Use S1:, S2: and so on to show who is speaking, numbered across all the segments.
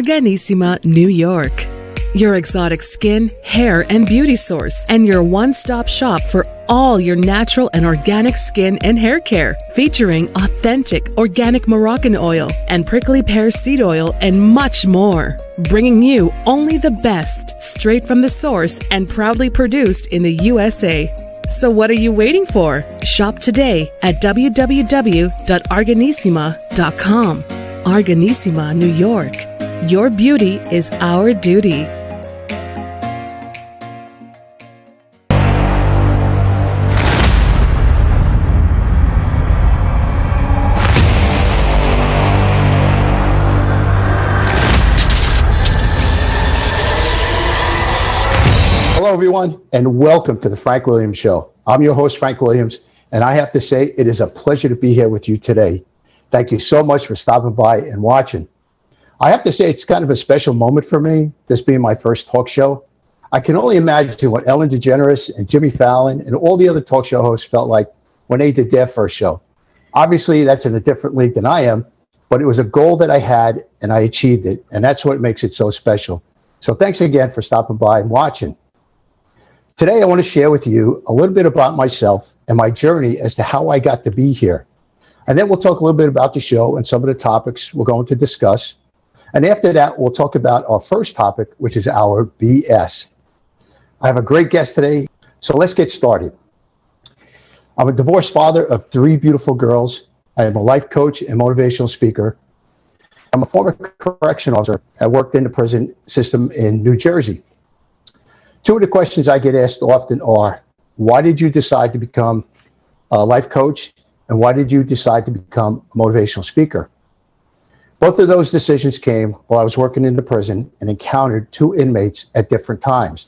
S1: Organissima, New York. Your exotic skin, hair, and beauty source, and your one-stop shop for all your natural and organic skin and hair care, featuring authentic organic Moroccan oil and prickly pear seed oil and much more. Bringing you only the best, straight from the source and proudly produced in the USA. So what are you waiting for? Shop today at www.organissima.com. Organissima, New York. Your beauty is our duty.
S2: Hello, everyone, and welcome to the Frank Williams Show. I'm your host, Frank Williams, and I have to say it is a pleasure to be here with you today. Thank you so much for stopping by and watching. I have to say it's kind of a special moment for me, this being my first talk show. I can only imagine what Ellen DeGeneres and Jimmy Fallon and all the other talk show hosts felt like when they did their first show. Obviously, that's in a different league than I am, but it was a goal that I had, and I achieved it, and that's what makes it so special. So thanks again for stopping by and watching. Today, I want to share with you a little bit about myself and my journey as to how I got to be here. And then we'll talk a little bit about the show and some of the topics we're going to discuss. And after that, we'll talk about our first topic, which is our BS. I have a great guest today, so let's get started. I'm a divorced father of 3 beautiful girls. I am a life coach and motivational speaker. I'm a former correction officer. I worked in the prison system in New Jersey. 2 of the questions I get asked often are, why did you decide to become a life coach? And why did you decide to become a motivational speaker? Both of those decisions came while I was working in the prison and encountered 2 inmates at different times.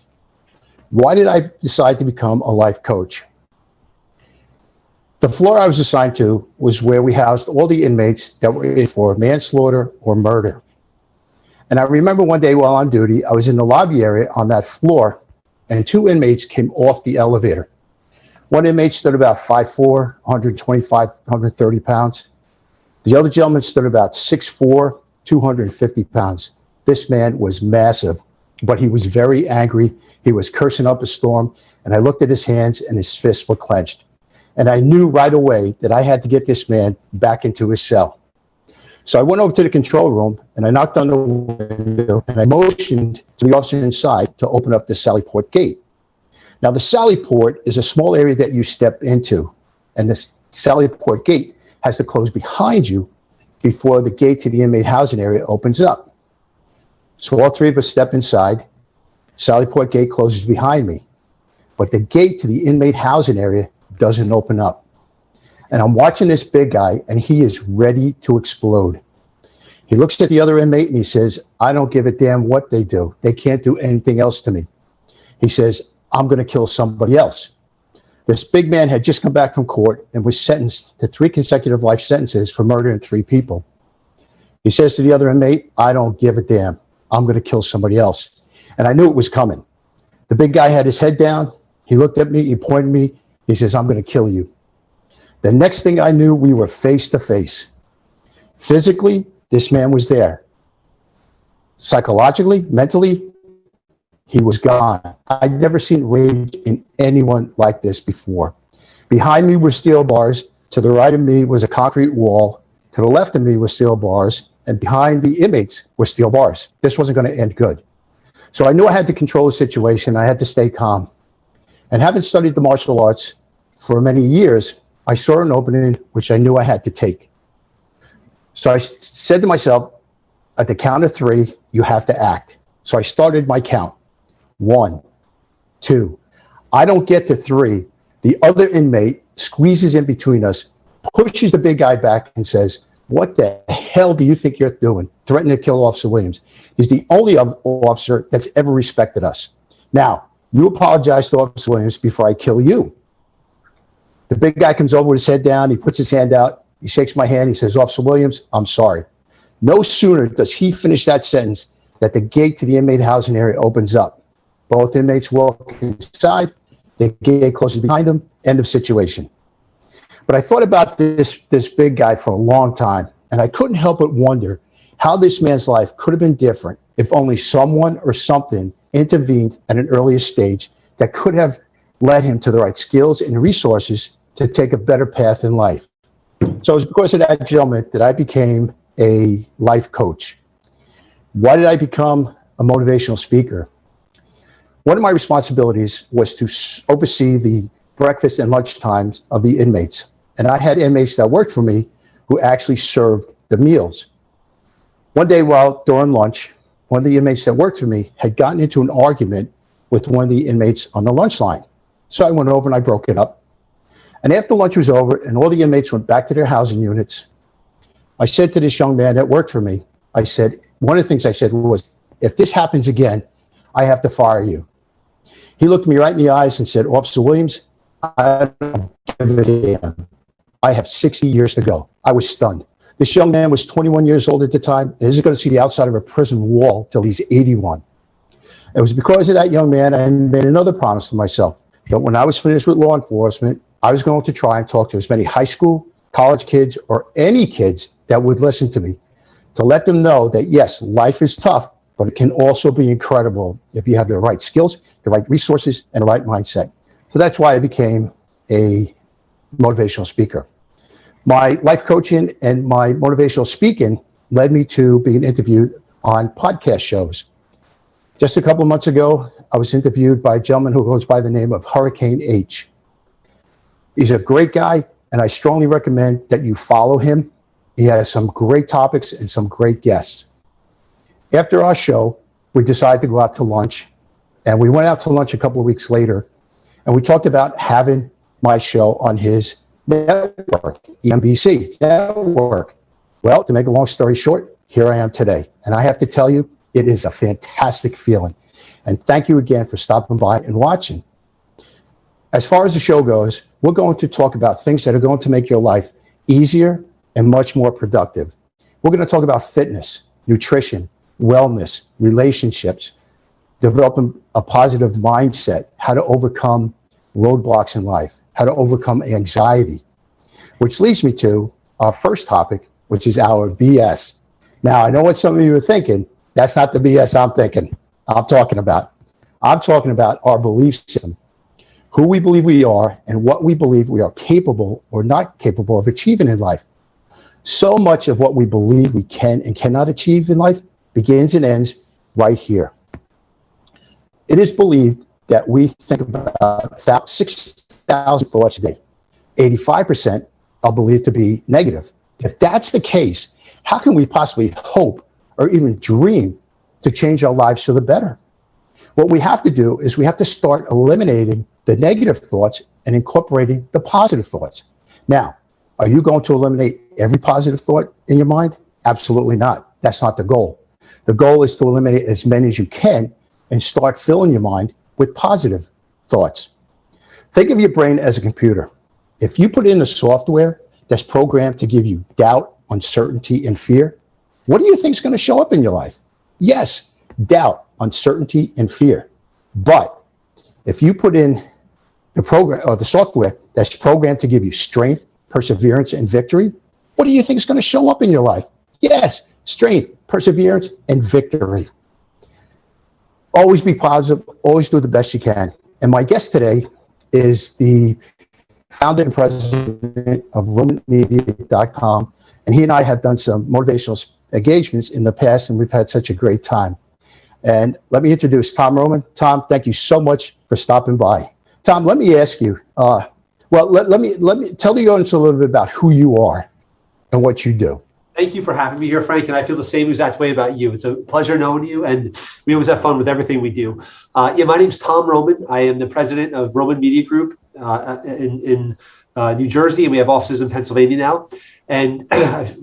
S2: Why did I decide to become a life coach? The floor I was assigned to was where we housed all the inmates that were in for manslaughter or murder. And I remember one day while on duty, I was in the lobby area on that floor, and 2 inmates came off the elevator. One inmate stood about 5'4", 125, 130 pounds. The other gentleman stood about 6'4", 250 pounds. This man was massive, but he was very angry. He was cursing up a storm, and I looked at his hands, and his fists were clenched. And I knew right away that I had to get this man back into his cell. So I went over to the control room, and I knocked on the window, and I motioned to the officer inside to open up the Sally Port gate. Now, the Sally Port is a small area that you step into, and the Sally Port gate has to close behind you before the gate to the inmate housing area opens up. So all 3 of us step inside. Sally Port gate closes behind me, but the gate to the inmate housing area doesn't open up. And I'm watching this big guy, and he is ready to explode. He looks at the other inmate, and he says, I don't give a damn what they do. They can't do anything else to me. He says, I'm going to kill somebody else. This big man had just come back from court and was sentenced to 3 consecutive life sentences for murdering 3 people. He says to the other inmate, I don't give a damn. I'm going to kill somebody else. And I knew it was coming. The big guy had his head down. He looked at me. He pointed at me. He says, I'm going to kill you. The next thing I knew, we were face to face. Physically, this man was there. Psychologically, mentally, he was gone. I'd never seen rage in anyone like this before. Behind me were steel bars. To the right of me was a concrete wall. To the left of me were steel bars. And behind the inmates were steel bars. This wasn't going to end good. So I knew I had to control the situation. I had to stay calm. And having studied the martial arts for many years, I saw an opening which I knew I had to take. So I said to myself, at the count of 3, you have to act. So I started my count. 1, 2. I don't get to 3. The other inmate squeezes in between us, pushes the big guy back, and says, what the hell do you think you're doing? Threatening to kill Officer Williams. He's the only officer that's ever respected us. Now, you apologize to Officer Williams before I kill you. The big guy comes over with his head down. He puts his hand out. He shakes my hand. He says, Officer Williams, I'm sorry. No sooner does he finish that sentence that the gate to the inmate housing area opens up. Both inmates walk inside. The gate closes behind them. End of situation. But I thought about this big guy for a long time, and I couldn't help but wonder how this man's life could have been different if only someone or something intervened at an earlier stage that could have led him to the right skills and resources to take a better path in life. So it was because of that gentleman that I became a life coach. Why did I become a motivational speaker? One of my responsibilities was to oversee the breakfast and lunch times of the inmates. And I had inmates that worked for me who actually served the meals. One day during lunch, one of the inmates that worked for me had gotten into an argument with one of the inmates on the lunch line. So I went over and I broke it up. And after lunch was over and all the inmates went back to their housing units, I said to this young man that worked for me, one of the things I said was, if this happens again, I have to fire you. He looked me right in the eyes and said, Officer Williams, I don't give a damn. I have 60 years to go. I was stunned. This young man was 21 years old at the time and isn't going to see the outside of a prison wall till he's 81. It was because of that young man I made another promise to myself, that when I was finished with law enforcement, I was going to try and talk to as many high school, college kids, or any kids that would listen to me, to let them know that yes, life is tough, but it can also be incredible if you have the right skills, the right resources, and the right mindset. So that's why I became a motivational speaker. My life coaching and my motivational speaking led me to being interviewed on podcast shows. Just a couple of months ago, I was interviewed by a gentleman who goes by the name of Hurricane H. He's a great guy, and I strongly recommend that you follow him. He has some great topics and some great guests. After our show, we decided to go out to lunch, and we went out to lunch a couple of weeks later, and we talked about having my show on his network, EMBC network. Well, to make a long story short, here I am today. And I have to tell you, it is a fantastic feeling. And thank you again for stopping by and watching. As far as the show goes, we're going to talk about things that are going to make your life easier and much more productive. We're going to talk about fitness, nutrition, wellness, relationships, developing a positive mindset, how to overcome roadblocks in life, how to overcome anxiety, which leads me to our first topic, which is our BS. Now, I know what some of you are thinking. That's not the BS I'm talking about. I'm talking about our belief system, who we believe we are, and what we believe we are capable or not capable of achieving in life. So much of what we believe we can and cannot achieve in life begins and ends right here. It is believed that we think about 6,000 thoughts a day. 85% are believed to be negative. If that's the case, how can we possibly hope or even dream to change our lives for the better? What we have to do is we have to start eliminating the negative thoughts and incorporating the positive thoughts. Now, are you going to eliminate every positive thought in your mind? Absolutely not. That's not the goal. The goal is to eliminate as many as you can and start filling your mind with positive thoughts. Think of your brain as a computer. If you put in the software that's programmed to give you doubt, uncertainty, and fear, what do you think is going to show up in your life? Yes, doubt, uncertainty, and fear. But if you put in the program or the software that's programmed to give you strength, perseverance, and victory, what do you think is going to show up in your life? Yes, strength, perseverance, and victory. Always be positive, always do the best you can. And my guest today is the founder and president of RomanMedia.com. And he and I have done some motivational engagements in the past, and we've had such a great time. And let me introduce Tom Roman. Tom, thank you so much for stopping by. Tom, let me ask you, let me tell the audience a little bit about who you are and what you do.
S3: Thank you for having me here, Frank, and I feel the same exact way about you. It's a pleasure knowing you, and we always have fun with everything we do. My name is Tom Roman. I am the president of Roman Media Group in New Jersey, and we have offices in Pennsylvania now. And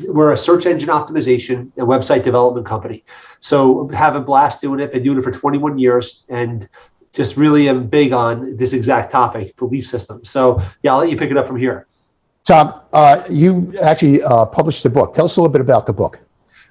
S3: we're a search engine optimization and website development company. So have a blast doing it, been doing it for 21 years, and just really am big on this exact topic, belief system. So yeah, I'll let you pick it up from here.
S2: Tom, you actually published a book. Tell us a little bit about the book.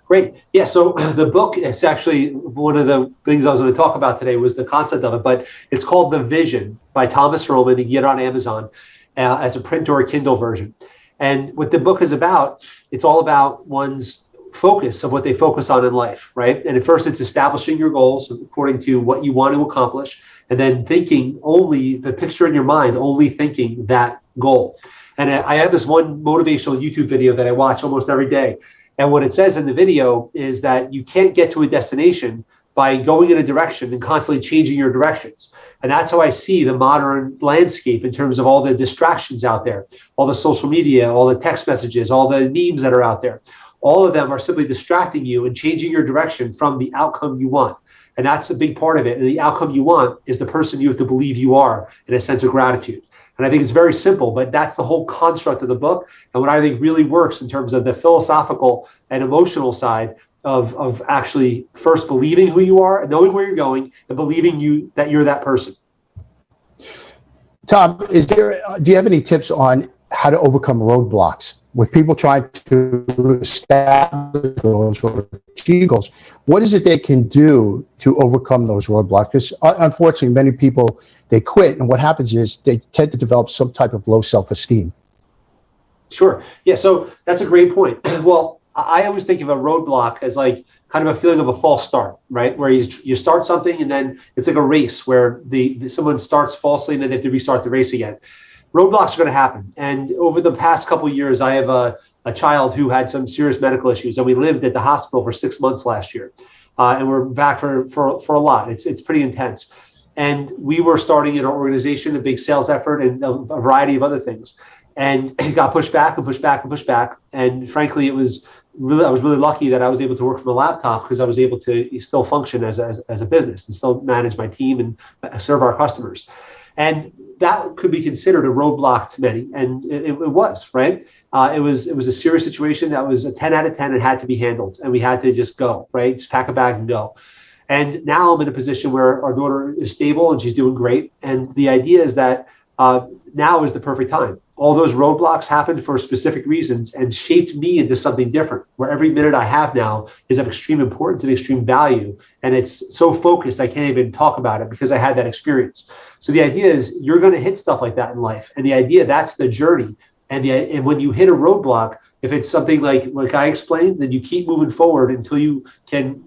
S3: Great. Yeah, so the book is actually one of the things I was going to talk about today was the concept of it, but it's called The Vision by Thomas Roman. You can get it on Amazon as a print or a Kindle version. And what the book is about, it's all about one's focus of what they focus on in life, right? And at first it's establishing your goals according to what you want to accomplish, and then thinking only the picture in your mind, only thinking that goal. And I have this one motivational YouTube video that I watch almost every day. And what it says in the video is that you can't get to a destination by going in a direction and constantly changing your directions. And that's how I see the modern landscape in terms of all the distractions out there, all the social media, all the text messages, all the memes that are out there. All of them are simply distracting you and changing your direction from the outcome you want. And that's a big part of it. And the outcome you want is the person you have to believe you are, in a sense of gratitude. And I think it's very simple, but that's the whole construct of the book. And what I think really works in terms of the philosophical and emotional side of actually first believing who you are and knowing where you're going and believing that you're that person.
S2: Tom, do you have any tips on how to overcome roadblocks with people trying to establish goals or achieve goals? What is it they can do to overcome those roadblocks? Because unfortunately, many people, they quit, and what happens is they tend to develop some type of low self-esteem.
S3: Sure. Yeah, so that's a great point. Well, I always think of a roadblock as like kind of a feeling of a false start, right? Where you start something and then it's like a race where someone starts falsely and then they have to restart the race again. Roadblocks are going to happen. And over the past couple of years, I have a child who had some serious medical issues, and we lived at the hospital for 6 months last year. And we're back for a lot. It's pretty intense. And we were starting an organization, a big sales effort, and a variety of other things. And it got pushed back and pushed back and pushed back. And frankly, I was really lucky that I was able to work from a laptop, because I was able to still function as a business and still manage my team and serve our customers. And that could be considered a roadblock to many, and it was, right? It was a serious situation that was a 10 out of 10. It had to be handled, and we had to just go, right? Just pack a bag and go. And now I'm in a position where our daughter is stable and she's doing great. And the idea is that now is the perfect time. All those roadblocks happened for specific reasons and shaped me into something different, where every minute I have now is of extreme importance and extreme value. And it's so focused, I can't even talk about it because I had that experience. So the idea is you're going to hit stuff like that in life. And the idea, that's the journey. And when you hit a roadblock, if it's something like I explained, then you keep moving forward until you can,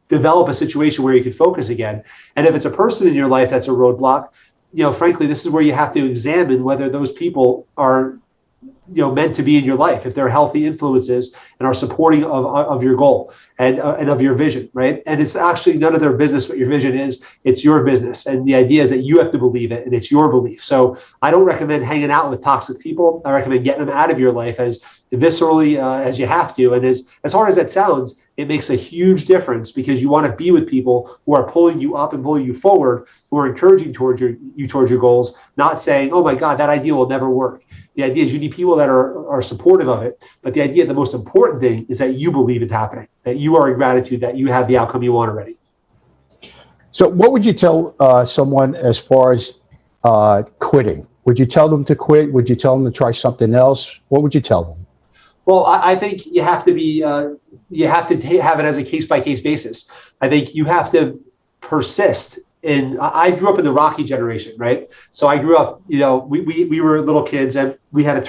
S3: develop a situation where you can focus again. And if it's a person in your life that's a roadblock, frankly, this is where you have to examine whether those people are, meant to be in your life, if they're healthy influences and are supporting of your goal and of your vision, right? And it's actually none of their business what your vision is. It's your business. And the idea is that you have to believe it, and it's your belief. So I don't recommend hanging out with toxic people. I recommend getting them out of your life as viscerally as you have to. And as hard as that sounds, it makes a huge difference, because you want to be with people who are pulling you up and pulling you forward, who are encouraging towards your goals, not saying, oh my God, that idea will never work. The idea is you need people that are supportive of it. But the idea, the most important thing is that you believe it's happening, that you are in gratitude, that you have the outcome you want already.
S2: So what would you tell someone as far as quitting? Would you tell them to quit? Would you tell them to try something else? What would you tell them?
S3: Well, I think you have to be, you have to have it as a case-by-case basis. I think you have to persist. I grew up in the Rocky generation, right? So I grew up, we were little kids, and we had a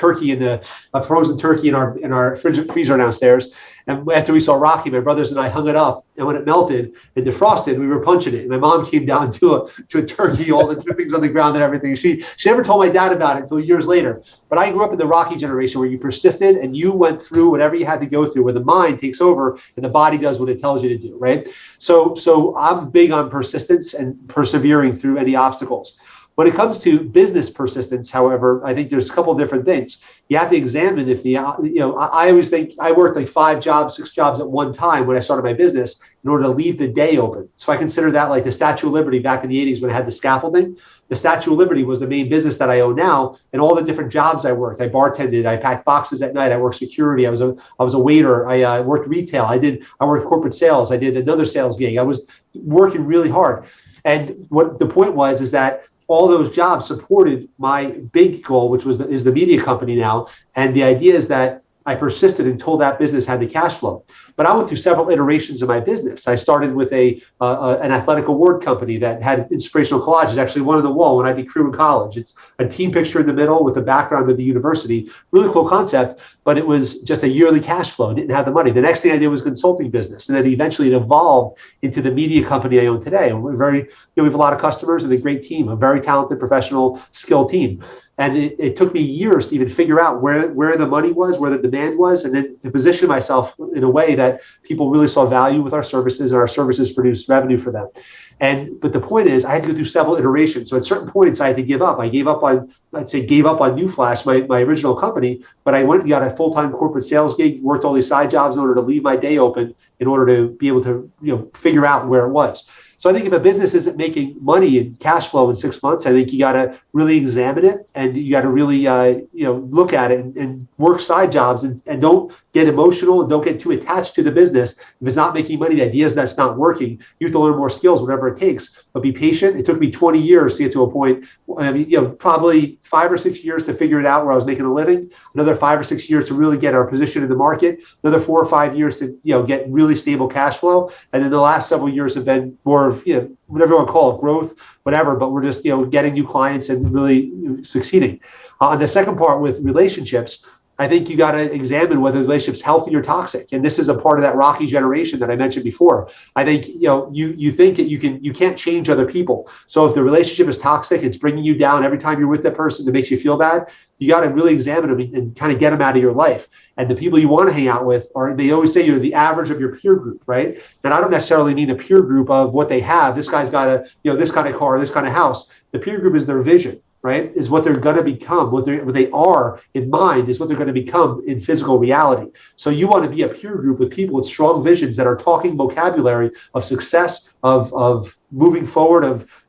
S3: frozen turkey in our freezer downstairs. And after we saw Rocky, my brothers and I hung it up, and when it melted and defrosted, we were punching it. And my mom came down to a turkey, all the drippings on the ground and everything. She never told my dad about it until years later. But I grew up in the Rocky generation, where you persisted and you went through whatever you had to go through, where the mind takes over and the body does what it tells you to do, right? So I'm big on persistence and persevering through any obstacles. When it comes to business persistence, however, I think there's a couple of different things. You have to examine if I always think I worked like 5 jobs, 6 jobs at one time when I started my business in order to leave the day open. So I consider that like the Statue of Liberty back in the 80s when I had the scaffolding. The Statue of Liberty was the main business that I own now, and all the different jobs I worked. I bartended, I packed boxes at night, I worked security, I was a waiter, I worked retail, I worked corporate sales, I did another sales gig. I was working really hard. And what the point was is that all those jobs supported my big goal, which is the media company now. And the idea is that I persisted until that business had the cash flow. But I went through several iterations of my business. I started with an athletic award company that had inspirational collages, actually one on the wall when I did crew in college. It's a team picture in the middle with the background of the university. Really cool concept, but it was just a yearly cash flow. I didn't have the money. The next thing I did was consulting business. And then eventually it evolved into the media company I own today. And we have a lot of customers and a great team, a very talented, professional, skilled team. And it took me years to even figure out where the money was, where the demand was, and then to position myself in a way that people really saw value with our services, and our services produced revenue for them. But the point is, I had to go through several iterations. So at certain points, I had to give up. I gave up on Newflash, my original company, but I went and got a full-time corporate sales gig, worked all these side jobs in order to leave my day open in order to be able to figure out where it was. So I think if a business isn't making money and cash flow in 6 months, I think you got to really examine it, and you got to really look at it and work side jobs and don't get emotional and don't get too attached to the business. If it's not making money, the idea is that's not working. You have to learn more skills, whatever it takes, but be patient. It took me 20 years to get to a point. Probably 5 or 6 years to figure it out where I was making a living. Another 5 or 6 years to really get our position in the market. Another 4 or 5 years to get really stable cash flow. And then the last several years have been more of whatever you want to call it, growth, whatever. But we're just getting new clients and really succeeding. On the second part with relationships, I think you got to examine whether the relationship's healthy or toxic. And this is a part of that rocky generation that I mentioned before. I think, you think that you can't change other people. So if the relationship is toxic, it's bringing you down every time you're with that person that makes you feel bad, you got to really examine them and kind of get them out of your life. And the people you want to hang out with they always say you're the average of your peer group, right? And I don't necessarily mean a peer group of what they have. This guy's got this kind of car, this kind of house. The peer group is their vision. Right, is what they're going to become. What they are in mind is what they're going to become in physical reality. So you want to be a peer group with people with strong visions that are talking vocabulary of success, of moving forward,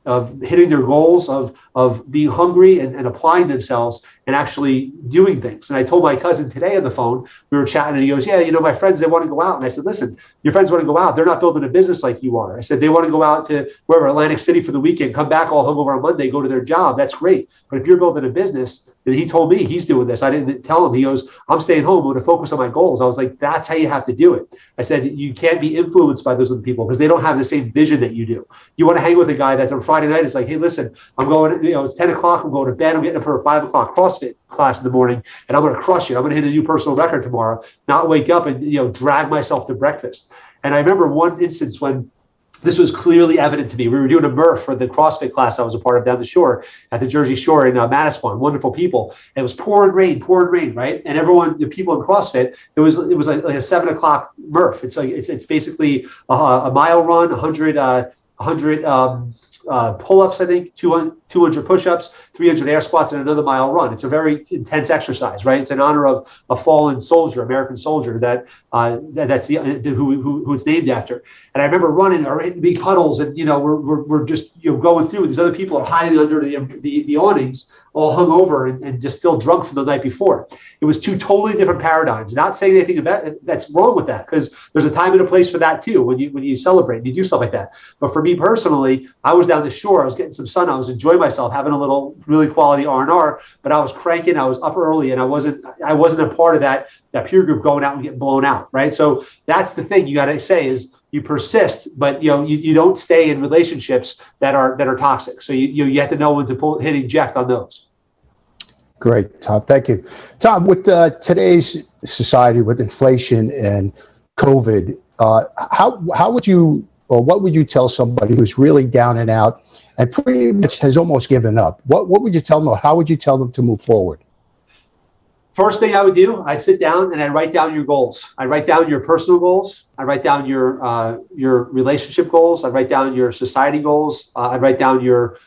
S3: of hitting their goals, of being hungry and applying themselves and actually doing things. And I told my cousin today on the phone, we were chatting, and he goes, my friends, they want to go out. And I said, listen, your friends want to go out. They're not building a business like you are. I said, they want to go out to wherever, Atlantic City for the weekend, come back all hungover on Monday, go to their job. That's great. But if you're building a business, and he told me he's doing this, I didn't tell him. He goes, I'm staying home. I'm going to focus on my goals. I was like, that's how you have to do it. I said, you can't be influenced by those other people because they don't have the same vision that you do. You want to hang with a guy that's on Friday night. It's like, hey, listen, I'm going, it's 10 o'clock. I'm going to bed. I'm getting up for a 5 o'clock CrossFit class in the morning, and I'm going to crush it. I'm going to hit a new personal record tomorrow, not wake up and, drag myself to breakfast. And I remember one instance when this was clearly evident to me. We were doing a Murph for the CrossFit class I was a part of down the shore at the Jersey Shore in Manasquan. Wonderful people. And it was pouring rain, right? And everyone, the people in CrossFit, it was like a 7 o'clock Murph. It's basically a mile run, 100 pull-ups, I think, 200 push-ups, 300 air squats, and another mile run. It's a very intense exercise, right? It's in honor of a fallen soldier, American soldier that's who it's named after. And I remember running or in big huddles, and we're just going through. These other people are hiding under the awnings, all hung over and just still drunk from the night before. It was two totally different paradigms. Not saying anything about that's wrong with that, because there's a time and a place for that too. When you celebrate and you do stuff like that. But for me personally, I was down the shore. I was getting some sun. I was enjoying myself, having a little really quality R&R. But I was cranking. I was up early, and I wasn't a part of that peer group going out and getting blown out. Right. So that's the thing you got to say is, you persist, but you don't stay in relationships that are toxic. So you have to know when to hit eject on those.
S2: Great, Tom. Thank you, Tom. With today's society, with inflation and COVID, how would you, or what would you tell somebody who's really down and out and pretty much has almost given up? What would you tell them, or how would you tell them to move forward?
S3: First thing I would do, I'd sit down and I'd write down your goals. I'd write down your personal goals. I'd write down your relationship goals. I'd write down your society goals. I'd write down your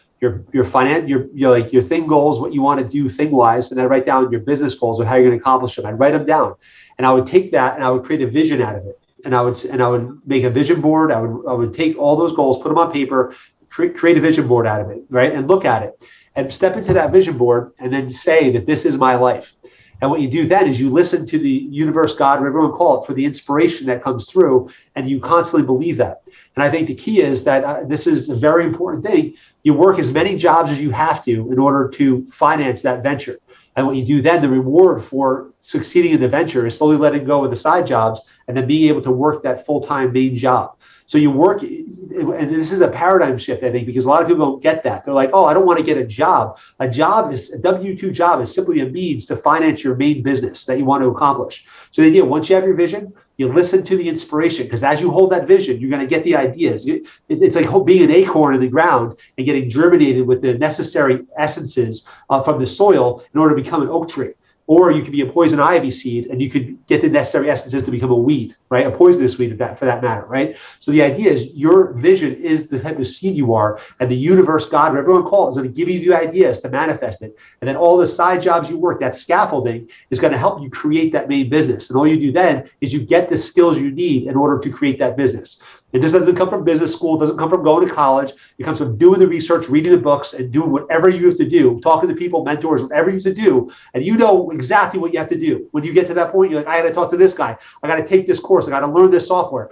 S3: finance, your thing goals, what you want to do thing wise, and I'd write down your business goals of how you're going to accomplish them. I'd write them down, and I would take that and I would create a vision out of it. And I would make a vision board. I would take all those goals, put them on paper, create a vision board out of it, right? And look at it and step into that vision board and then say that this is my life. And what you do then is you listen to the universe, God, whatever you call it, for the inspiration that comes through, and you constantly believe that. And I think the key is that this is a very important thing. You work as many jobs as you have to in order to finance that venture. And what you do then, the reward for succeeding in the venture is slowly letting go of the side jobs and then being able to work that full-time main job. So you work, and this is a paradigm shift, I think, because a lot of people don't get that. They're like, oh, I don't want to get a job. A W-2 job is simply a means to finance your main business that you want to accomplish. So the idea, once you have your vision, you listen to the inspiration, because as you hold that vision, you're going to get the ideas. It's like being an acorn in the ground and getting germinated with the necessary essences from the soil in order to become an oak tree. Or you could be a poison ivy seed and you could get the necessary essences to become a weed, right? A poisonous weed for that matter, right? So the idea is your vision is the type of seed you are, and the universe, God, whatever everyone calls it, is going to give you the ideas to manifest it. And then all the side jobs you work, that scaffolding, is going to help you create that main business. And all you do then is you get the skills you need in order to create that business. And this doesn't come from business school. It doesn't come from going to college. It comes from doing the research, reading the books, and doing whatever you have to do, talking to people, mentors, whatever you have to do. And you know exactly what you have to do. When you get to that point, you're like, I got to talk to this guy. I got to take this course. I got to learn this software.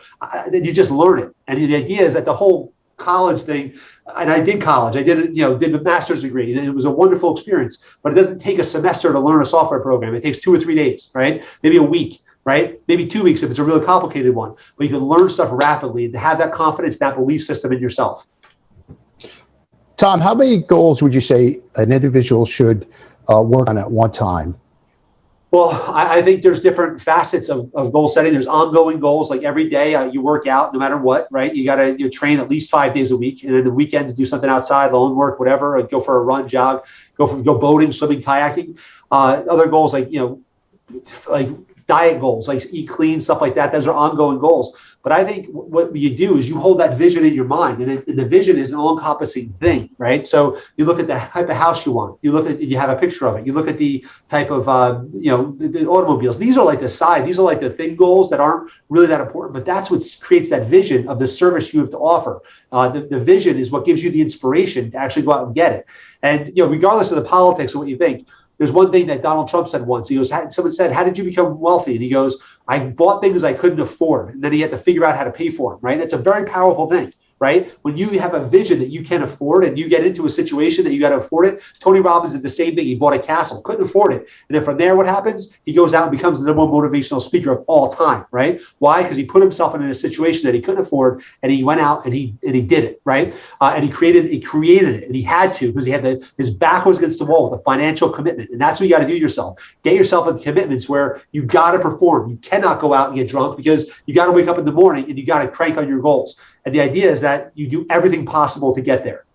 S3: Then you just learn it. And the idea is that the whole college thing, and I did college. I did a master's degree, and it was a wonderful experience. But it doesn't take a semester to learn a software program. It takes 2 or 3 days, right? Maybe a week. Right? Maybe 2 weeks if it's a really complicated one, but you can learn stuff rapidly and have that confidence, that belief system in yourself.
S2: Tom, how many goals would you say an individual should work on at one time?
S3: Well, I think there's different facets of goal setting. There's ongoing goals, like every day you work out no matter what, right? You train at least 5 days a week, and then the weekends do something outside, lawn work, whatever, or go for a run, jog, go boating, swimming, kayaking. Other goals like diet goals, like eat clean, stuff like that. Those are ongoing goals. But I think what you do is you hold that vision in your mind, and the vision is an all-encompassing thing, right? So you look at the type of house you want. You have a picture of it. You look at the type of, the automobiles. These are like the side. These are like the thing goals that aren't really that important, but that's what creates that vision of the service you have to offer. The vision is what gives you the inspiration to actually go out and get it. And regardless of the politics of what you think, there's one thing that Donald Trump said once. He goes, someone said, how did you become wealthy? And he goes, I bought things I couldn't afford. And then he had to figure out how to pay for them, right? It's a very powerful thing, right? When you have a vision that you can't afford and you get into a situation that you got to afford it. Tony Robbins did the same thing. He bought a castle, couldn't afford it. And then from there, what happens? He goes out and becomes the number one motivational speaker of all time, right? Why? Because he put himself in a situation that he couldn't afford, and he went out and he did it, right? And he created it, and he had to, because he had his back was against the wall with a financial commitment. And that's what you got to do yourself. Get yourself in commitments where you got to perform. You cannot go out and get drunk, because you got to wake up in the morning and you got to crank on your goals. And the idea is that you do everything possible to get there.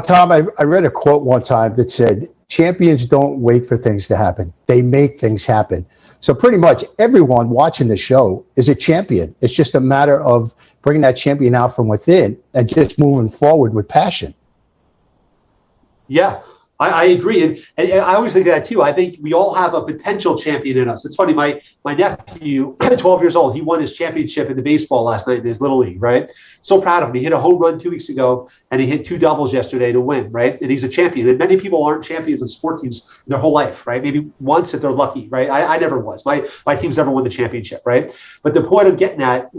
S2: Tom, I read a quote one time that said, champions don't wait for things to happen. They make things happen. So pretty much everyone watching the show is a champion. It's just a matter of bringing that champion out from within and just moving forward with passion.
S3: Yeah. I agree. And I always think that too. I think we all have a potential champion in us. It's funny, my nephew, 12 years old, he won his championship in the baseball last night in his little league, right? So proud of him. He hit a home run 2 weeks ago, and he hit 2 doubles yesterday to win, right? And he's a champion. And many people aren't champions in sport teams their whole life, right? Maybe once if they're lucky, right? I never was. My team's never won the championship, right? But the point I'm getting at,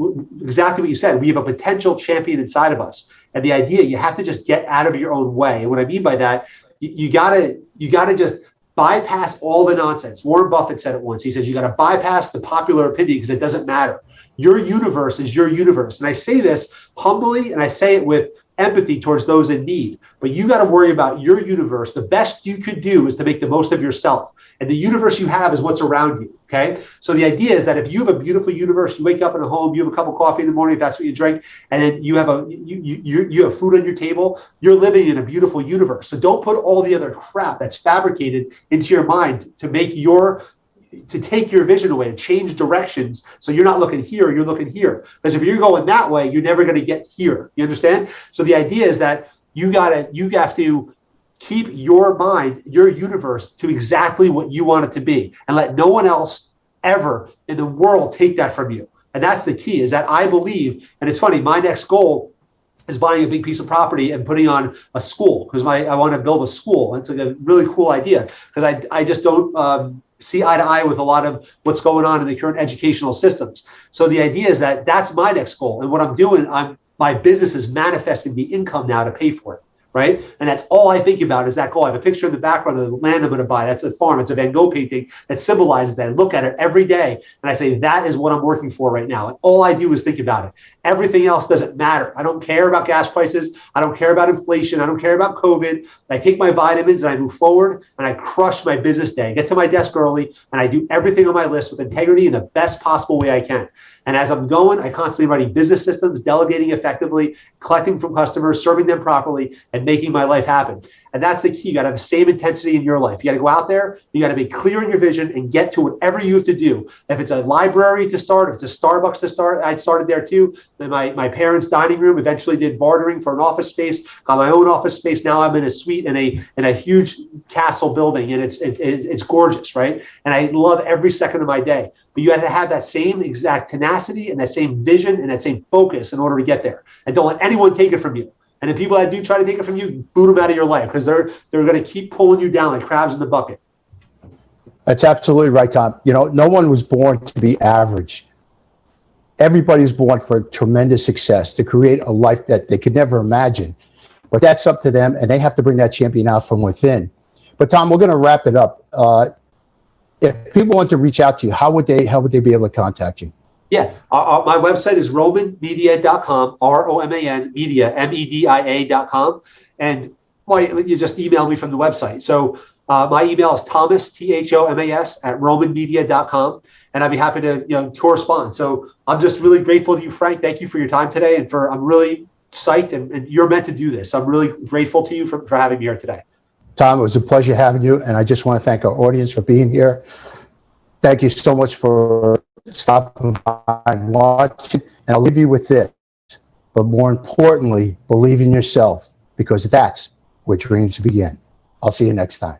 S3: exactly what you said, we have a potential champion inside of us. And the idea, you have to just get out of your own way. And what I mean by that, you gotta just bypass all the nonsense. Warren Buffett said it once. He says you gotta bypass the popular opinion because it doesn't matter. Your universe is your universe. And I say this humbly, and I say it with empathy towards those in need. But you got to worry about your universe. The best you could do is to make the most of yourself. And the universe you have is what's around you, okay? So the idea is that if you have a beautiful universe, you wake up in a home, you have a cup of coffee in the morning, if that's what you drink, and then you have you have food on your table, you're living in a beautiful universe. So don't put all the other crap that's fabricated into your mind to take your vision away and change directions. So you're not looking here, you're looking here. Because if you're going that way, you're never going to get here. You understand? So the idea is that you have to keep your mind, your universe to exactly what you want it to be, and let no one else ever in the world take that from you. And that's the key, is that I believe, and it's funny, my next goal is buying a big piece of property and putting on a school, because I want to build a school. It's like a really cool idea, because I just don't see eye to eye with a lot of what's going on in the current educational systems. So the idea is that that's my next goal. And what I'm doing, my business is manifesting the income now to pay for it. right? And that's all I think about is that goal. I have a picture in the background of the land I'm going to buy. That's a farm. It's a Van Gogh painting that symbolizes that. I look at it every day and I say, that is what I'm working for right now. And all I do is think about it. Everything else doesn't matter. I don't care about gas prices. I don't care about inflation. I don't care about COVID. I take my vitamins and I move forward and I crush my business day. I get to my desk early and I do everything on my list with integrity in the best possible way I can. And as I'm going, I constantly writing business systems, delegating effectively, collecting from customers, serving them properly, and making my life happen. And that's the key. You got to have the same intensity in your life. You got to go out there. You got to be clear in your vision and get to whatever you have to do. If it's a library to start, if it's a Starbucks to start, I started there too. Then my parents' dining room eventually did bartering for an office space. Got my own office space. Now I'm in a suite in a huge castle building, and it's gorgeous, right? And I love every second of my day. But you have to have that same exact tenacity and that same vision and that same focus in order to get there. And don't let anyone take it from you. And the people that do try to take it from you, boot them out of your life, because they're going to keep pulling you down like crabs in the bucket.
S2: That's absolutely right, Tom. You know, no one was born to be average. Everybody was born for tremendous success, to create a life that they could never imagine. But that's up to them, and they have to bring that champion out from within. But Tom, we're going to wrap it up. If people want to reach out to you, how would they be able to contact you?
S3: Yeah, my website is romanmedia.com, ROMAN media, MEDIA.com. And you just email me from the website. So my email is Thomas, THOMAS, @romanmedia.com. And I'd be happy to correspond. So I'm just really grateful to you, Frank. Thank you for your time today. And I'm really psyched, and you're meant to do this. I'm really grateful to you for having me here today.
S2: Tom, it was a pleasure having you. And I just want to thank our audience for being here. Thank you so much for stopping by and watching. And I'll leave you with this. But more importantly, believe in yourself, because that's where dreams begin. I'll see you next time.